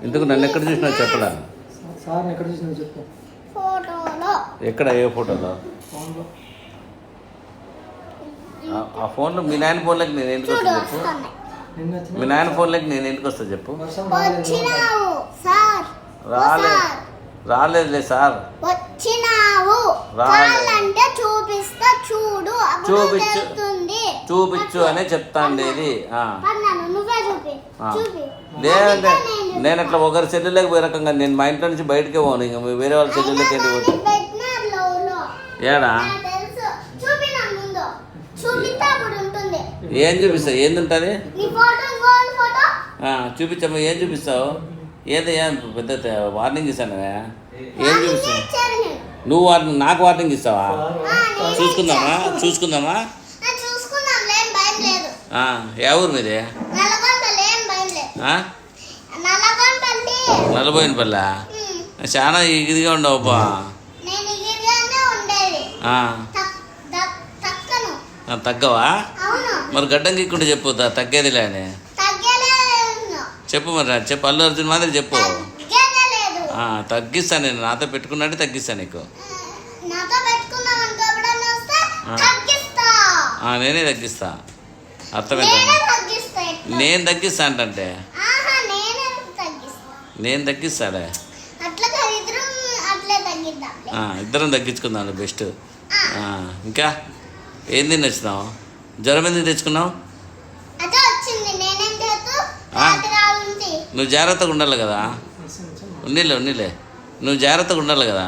ఇందుకు నన్ను ఎక్కడ చూసినావు చెప్పడా? సార్ ఎక్కడ చూసినావు చెప్పు. ఫోటోలో. ఎక్కడ? ఏ ఫోటోలో? ఫోన్లో. ఆ ఫోన్లో మీ నాయన ఫోన్లోకి నేను ఎందుకు వస్తా చెప్పు? మీ నాయన ఫోన్లోకి నేను ఎందుకు వస్తా చెప్పు? వచ్చినావు సార్. రాలేదులే సార్. వచ్చినావు. కావాలంటే చూపిస్తా చూడు. చూపించు అనే చెప్తాండి ఇది. నువ్వే చూపి. లేదంటే నేను అట్లా ఒకరి సెల్లులోకి పోయే రకంగా నేను మా ఇంట్లో నుంచి బయటకే పోను. ఇంకా వేరే వాళ్ళ సెల్లులోకి ఏంటి పోతే ఏడా ఏం చూపిస్తావు? ఏంది ఉంటుంది? చూపించమ్మా. ఏం చూపిస్తావు? ఏది పెద్ద వార్నింగ్ ఇస్తాను. ఏం చూపిస్తావు నువ్వు? నాకు వార్నింగ్ ఇస్తావా? చూసుకుందామా? ఏ ఊరు మీది? నల్లబోయినపల్లి. చాలా ఇదిగా ఉండవబ్బా. తగ్గవా? మరి గడ్డం గీక్కుంటే చెప్పు తగ్గేదిలే అని చెప్పు. మరి చెప్పు. అల్లు అర్జున్ మాదిరి చెప్పు. తగ్గిస్తా నేను. నాతో పెట్టుకున్నట్టు తగ్గిస్తా నీకు. నేనే తగ్గిస్తా. అర్థమైందా? నేను తగ్గిస్తా అంటే నేను తగ్గిస్తాలే. ఇద్దరం తగ్గించుకుందాం బెస్ట్. ఇంకా ఏం తినొచ్చినావు? జ్వరం ఎందుకు తెచ్చుకున్నావు? నువ్వు జాగ్రత్తగా ఉండాలి కదా. ఉన్నీలే నువ్వు జాగ్రత్తగా ఉండాలి కదా.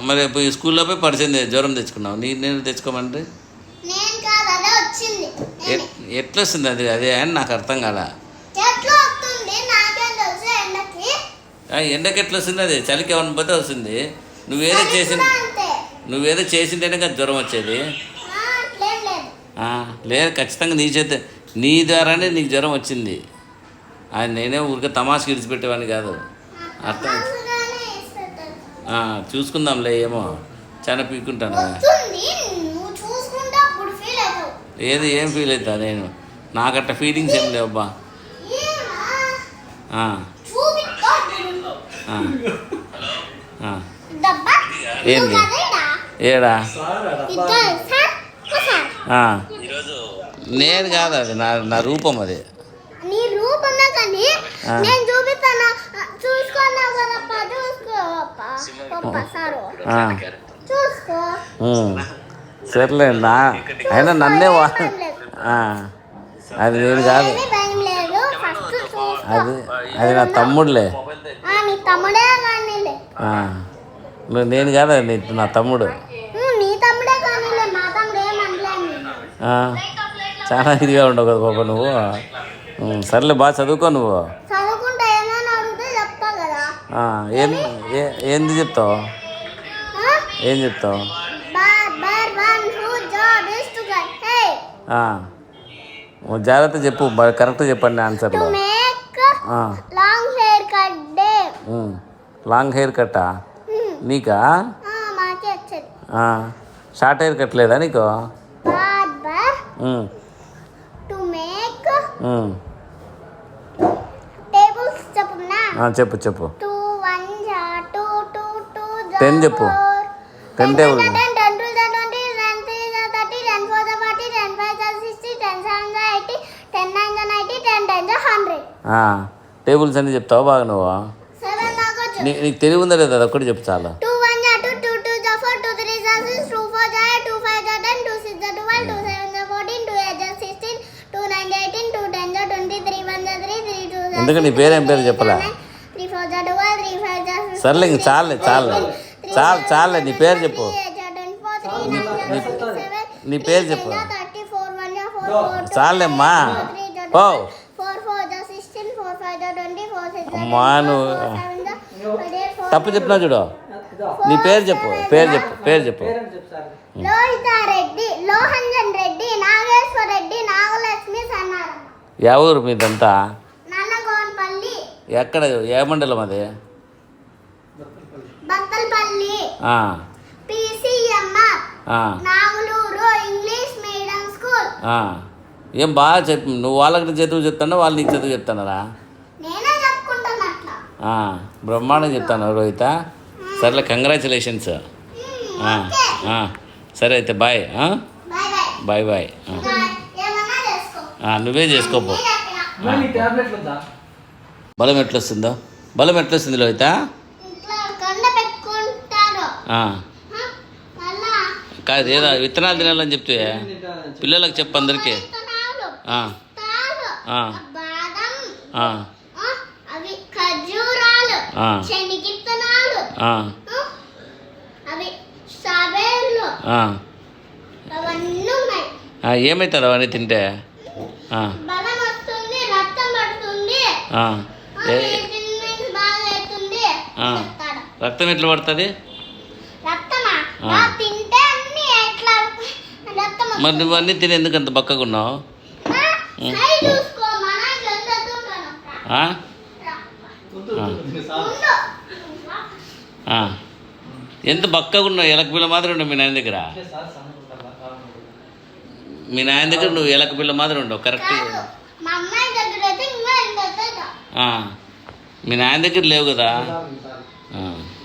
మరి స్కూల్లో పోయి పరిచయం జ్వరం తెచ్చుకున్నావు. నేను తెచ్చుకోమంటే ఎట్లా వస్తుంది అది? అదే అని నాకు అర్థం కాల. ఎండకి ఎట్లా వస్తుంది? అది చలికి ఏమన్నా పోతే వస్తుంది. నువ్వేదో చేసింటేనే కదా జ్వరం వచ్చేది. లేదు ఖచ్చితంగా నీ ద్వారానే నీకు జ్వరం వచ్చింది. అది నేనే ఊరికే తమాషకి విడిచిపెట్టేవాడిని కాదు. అర్థం చూసుకుందాంలే. ఏమో చాలా పీక్కుంటాను. ఏం ఫీల్ అవుతా నేను? నాకట్ట ఫీలింగ్స్ ఏం లేవబ్బా. ఏంది ఏడా? నేను కాదు, అది నా రూపం. అది నీ రూపమే కానీ నేను చూపిస్తాను. చూసుకున్నావు కదప్పా. చూసుకో. సర్లే. అయినా నన్నే అది నేను కాదు. అది నా తమ్ముడులే. నేను కాదు, నా తమ్ముడు. చాలా ఇదిగా ఉండవు కదా పాప నువ్వు. సర్లే బాగా చదువుకో నువ్వు. ఏంది చెప్తావు? ఏం చెప్తావు? జాగ్రత్త చెప్పు. కరెక్ట్ చెప్పండి ఆన్సర్లో. లాంగ్ హెయిర్ కట్టా నీకా? షార్ట్ హెయిర్ కట్టలేదా నీకు? చెప్పు 10 చెప్పు. 10 టేబుల్. 10 టేబుల్స్ అన్నీ చెప్తావా బాగా నువ్వు? నీకు తెలివి ఉందా లేదా? ఒక్కటి చెప్పు చాలా. 2 1 2 2 2 4 2 3 6 2 4 2 5 10 2 6 12 2 7 14 2 8 16 2 9 18 2 10 20 3 1 3 3 2 ఎందుకు నీ పేరు ఏం పేరు చెప్పలా? 3 4 12 3 5 సర్లే ఇంక చాలే నీ పేరు చెప్పు. నీ పేరు చెప్పు. చాలేమ్మా. ఓ అమ్మా నువ్వు తప్పు చెప్పినా చూడు. నీ పేరు చెప్పు. లోహంజన్ రెడ్డి, నాగేశ్వర రెడ్డి, నాగలక్ష్మి సన్నారం. ఎవరు మీదంతా? నల్లగోన్పల్లి. ఎక్కడ? ఏ మండలం అది? Bathalapalli. PCMR Nagulur English medium school. ఏం బాగా చెప్పు, నువ్వు వాళ్ళకి చదువు చెప్తానా వాళ్ళు నీకు చదువు చెప్తానరా? నేనే చెప్పుకుంటాను అట్లా. బ్రహ్మాండం చెప్తాను రోహిత. సర్లే, కంగ్రాచులేషన్స్. ఓకే. సరే అయితే bye. Bye bye. Bye bye. ఏమన్నా చేసుకో. నువ్వే చేసుకోపో. నేను చెప్పిన. నీ ట్యాబ్లెట్లు వద్దా? బలం ఎట్లొస్తుందో? బలం ఎట్లొస్తుంది లోహిత? ఇట్లా కండ పెట్టుకుంటారు. మళ్ళా కాదు, ఏదో విత్తనాలు తినాలని చెప్తే పిల్లలకు చెప్పు అందరికీ. విత్తనాలు, ఆ, పిస్తాలు, ఆ, బాదం, ఆ, అవి ఖర్జూరాలు, ఆ, శనగిత్తనాలు, ఆ, అవి సబేర్లు, ఆ. అవన్నీ ఉన్నాయి. ఏమవుతుంది అవన్నీ తింటే? బలం వస్తుంది, రక్తం పడుతుంది, విటమిన్స్ బాగా అవుతుంది చెప్తాడు. రక్తం ఎట్లా పడుతుంది? రక్తమా? బాగా తింటే అన్ని ఎట్లా రక్తం మరి నువ్వు అన్నీ తిని ఎందుకు అంత బక్కగా ఉన్నావు? సై చూసుకో, మన గందతుంటాను. ఎంత బక్కగా ఉన్నావు? ఎలక పిల్ల మాదిరి ఉండవు మీ నాయన దగ్గర. మీ నాయన దగ్గర నువ్వు ఎలక పిల్ల మాదిరి ఉండవు కరెక్ట్గా. మా అమ్మాయి దగ్గర అయితే ఇంకా ఎంత మీ నాయన దగ్గర లేవు కదా. చాలు.